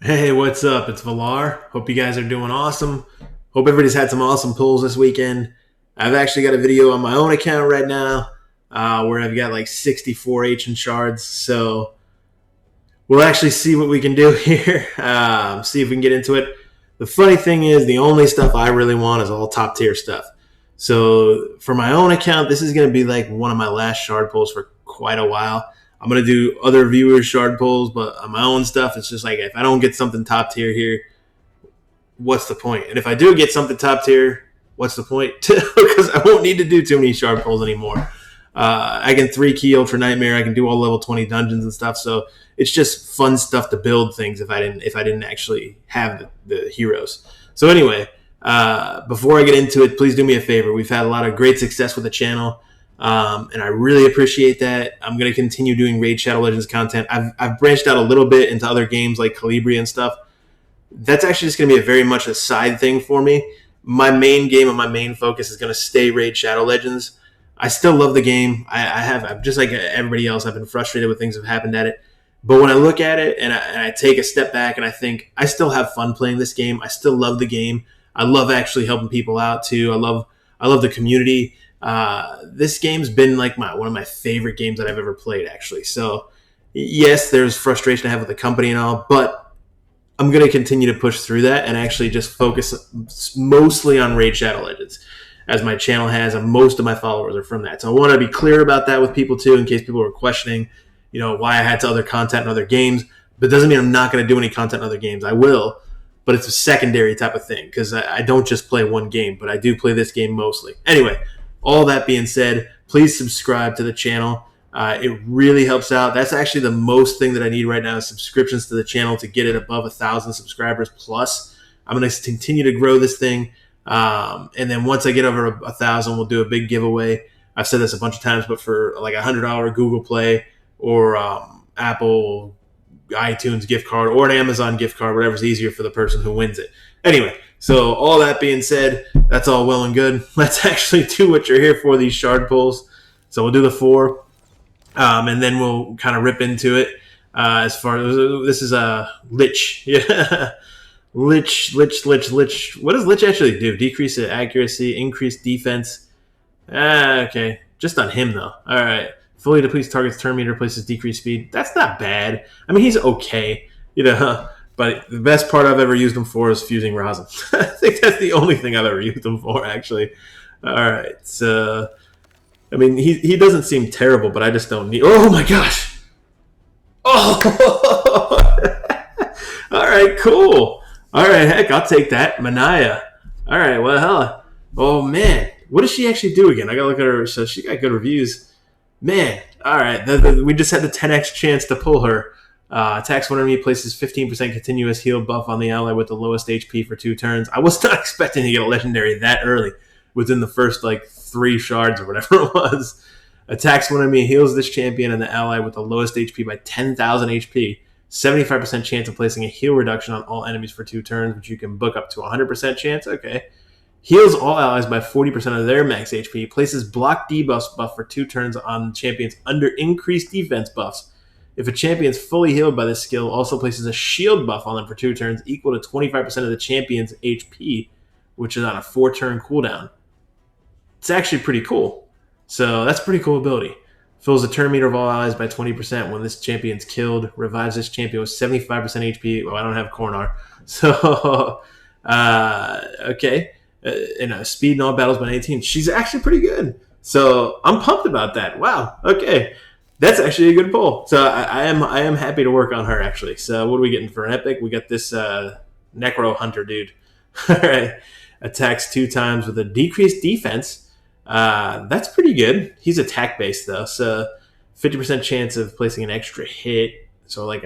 Hey, what's up? It's Valar. Hope you guys are doing awesome. Hope everybody's had some awesome pulls this weekend. I've actually got a video on my own account right now where I've got like 64 ancient shards. So we'll actually see what we can do here. See if we can get into it. The funny thing is, the only stuff I really want is all top tier stuff. So for my own account, this is going to be like one of my last shard pulls for quite a while. I'm going to do other viewers' shard pulls, but on my own stuff, it's just like if I don't get something top tier here, what's the point? And if I do get something top tier, what's the point? Because I won't need to do too many shard pulls anymore. I can 3 key Ultra Nightmare. I can do all level 20 dungeons and stuff. So it's just fun stuff to build things if I didn't actually have the heroes. So anyway, before I get into it, please do me a favor. We've had a lot of great success with the channel. And I really appreciate that. I'm going to continue doing Raid Shadow Legends content. I've branched out a little bit into other games like Calibria and stuff. That's actually just going to be very much a side thing for me. My main game and my main focus is going to stay Raid Shadow Legends. I still love the game. I'm just like everybody else. I've been frustrated with things that have happened at it. But when I look at it and I take a step back and I think I still have fun playing this game. I still love the game. I love actually helping people out too. I love the community. This game's been like one of my favorite games that I've ever played actually. So yes, there's frustration I have with the company and all, but I'm going to continue to push through that and actually just focus mostly on Raid Shadow Legends, as my channel has, and most of my followers are from that. So I want to be clear about that with people too, in case people were questioning, why I had to other content in other games. But it doesn't mean I'm not going to do any content in other games. I will, but it's a secondary type of thing because I don't just play one game, but I do play this game mostly. Anyway, all that being said, please subscribe to the channel. It really helps out. That's actually the most thing that I need right now is subscriptions to the channel to get it above 1,000 subscribers plus. I'm going to continue to grow this thing. And then once I get over 1,000, we'll do a big giveaway. I've said this a bunch of times, but for like $100 Google Play or Apple iTunes gift card or an Amazon gift card, whatever's easier for the person who wins it. Anyway, so all that being said, that's all well and good. Let's actually do what you're here for, these shard pulls. So we'll do the 4. And then we'll kind of rip into it. As far as this is a Lich, yeah, Lich. What does Lich actually do? Decrease the accuracy, increase defense. Okay, just on him though. All right, fully depletes target's turn meter, replaces decreased speed. That's not bad. I mean, he's okay, But the best part I've ever used him for is fusing rosin. I think that's the only thing I've ever used him for, actually. All right, so. I mean, he doesn't seem terrible, but I just don't need. Oh my gosh! Oh, all right, cool. All right, heck, I'll take that, Manaya. All right, well, hell, oh man, what does she actually do again? I gotta look at her. So she got good reviews, man. All right, we just had the 10x chance to pull her. Attacks one enemy, places 15% continuous heal buff on the ally with the lowest HP for 2 turns. I was not expecting to get a legendary that early within the first 3 shards or whatever it was. Attacks one enemy, heals this champion and the ally with the lowest HP by 10,000 HP. 75% chance of placing a heal reduction on all enemies for 2 turns, which you can book up to 100% chance. Okay. Heals all allies by 40% of their max HP. Places block debuffs buff for 2 turns on champions under increased defense buffs. If a champion is fully healed by this skill, also places a shield buff on them for 2 turns equal to 25% of the champion's HP, which is on a 4-turn cooldown. It's actually pretty cool. So that's a pretty cool ability. Fills the turn meter of all allies by 20% when this champion's killed. Revives this champion with 75% HP. Well, I don't have Cornar. So, okay. And speed in all battles by 18. She's actually pretty good. So I'm pumped about that. Wow. Okay. That's actually a good pull. So I am happy to work on her, actually. So what are we getting for an epic? We got this Necro Hunter dude. All right. Attacks 2 times with a decreased defense. That's pretty good. He's attack based though, so 50% chance of placing an extra hit. So like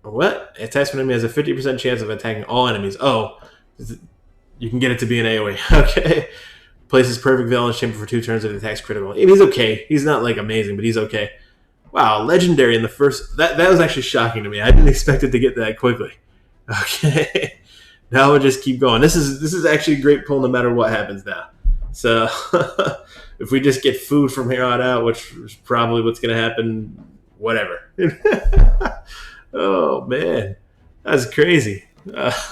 what? Attacks when enemy has a 50% chance of attacking all enemies. Oh, you can get it to be an AoE. Okay. Places perfect veil in chamber for 2 turns if it attacks critical. I mean, he's okay. He's not amazing, but he's okay. Wow, legendary in the first. That was actually shocking to me. I didn't expect it to get that quickly. Okay. Now we'll just keep going. This is actually a great pull no matter what happens now. So if we just get food from here on out, which is probably what's going to happen, whatever. Oh, man. That's crazy. Oh,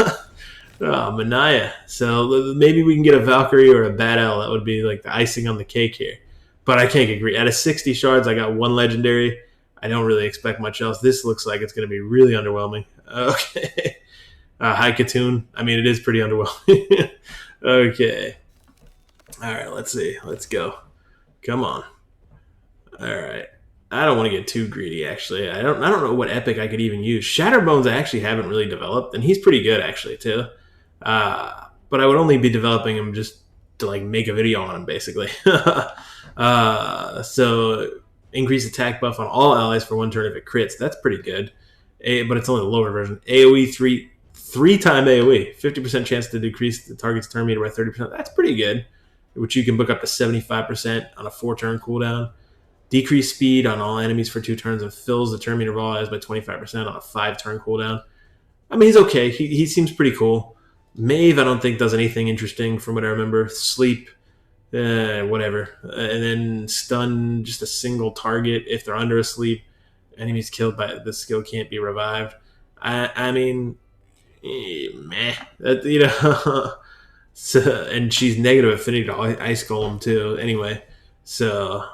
Manaya. So maybe we can get a Valkyrie or a Bad L. That would be like the icing on the cake here. But I can't agree. Out of 60 shards, I got one legendary. I don't really expect much else. This looks like it's going to be really underwhelming. Okay. High Katoon. I mean, it is pretty underwhelming. Okay. All right, let's see. Let's go. Come on. All right. I don't want to get too greedy. Actually, I don't know what epic I could even use. Shatterbones I actually haven't really developed, and he's pretty good actually too. But I would only be developing him just to like make a video on him, basically. So increase attack buff on all allies for one turn if it crits. That's pretty good. But it's only the lower version. AOE three time AOE, 50% chance to decrease the target's turn meter by 30%. That's pretty good. Which you can book up to 75% on a 4-turn cooldown. Decrease speed on all enemies for 2 turns and fills the turn meter of all allies by 25% on a 5-turn cooldown. I mean, he's okay. He seems pretty cool. Maeve, I don't think does anything interesting from what I remember. Sleep, whatever. And then stun just a single target if they're under a sleep. Enemies killed by the skill can't be revived. I mean, meh. You know. So, and she's negative affinity to Ice Golem too. Anyway, so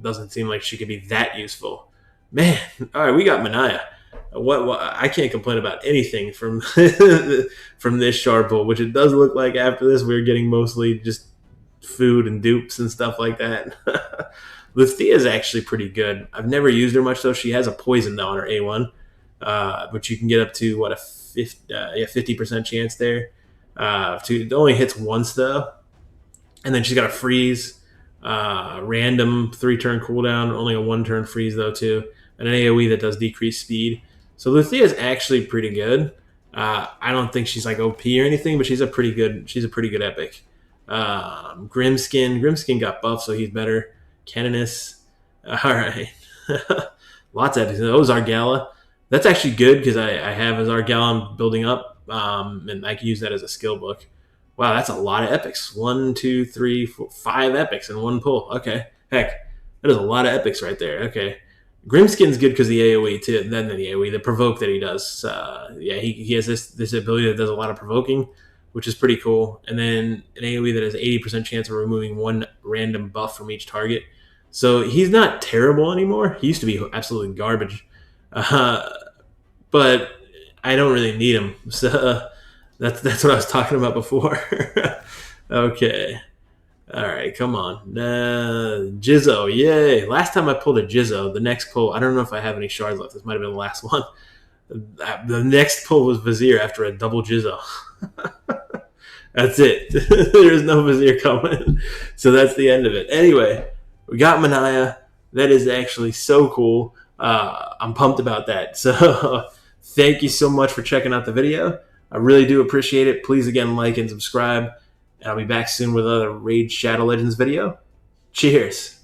doesn't seem like she could be that useful. Man, all right, we got Manaya. What I can't complain about anything from from this shard pool, which it does look like after this we're getting mostly just food and dupes and stuff like that. Luthea is actually pretty good. I've never used her much though. She has a poison though on her A1, but you can get up to what a 50% chance there. It only hits once though, and then she's got a freeze, random 3-turn cooldown, only a 1-turn freeze though too, and an AOE that does decrease speed. So Luthea is actually pretty good. I don't think she's like OP or anything, but she's a pretty good epic. Grimskin got buffed, so he's better. Canonus, all right, lots of epics. Oh, Zargala, that's actually good because I have a Zargala I'm building up, and I can use that as a skill book. Wow, that's a lot of epics. 1, 2, 3, 4, 5 epics in one pull. Okay, heck, that is a lot of epics right there. Okay, Grimskin's good because the AOE too. Then the AOE, the provoke that he does. Yeah, he has this ability that does a lot of provoking, which is pretty cool. And then an AOE that has 80% chance of removing 1 random buff from each target. So he's not terrible anymore. He used to be absolutely garbage, but I don't really need him. So that's what I was talking about before. Okay. All right, come on. Jizzo, yay. Last time I pulled a Jizzo, the next pull, I don't know if I have any shards left. This might have been the last one. The next pull was Vizier after a double Jizzo. That's it. There's no Vizier coming. So that's the end of it. Anyway, we got Manaya. That is actually so cool. I'm pumped about that. So thank you so much for checking out the video. I really do appreciate it. Please, again, like and subscribe. And I'll be back soon with another Raid Shadow Legends video. Cheers.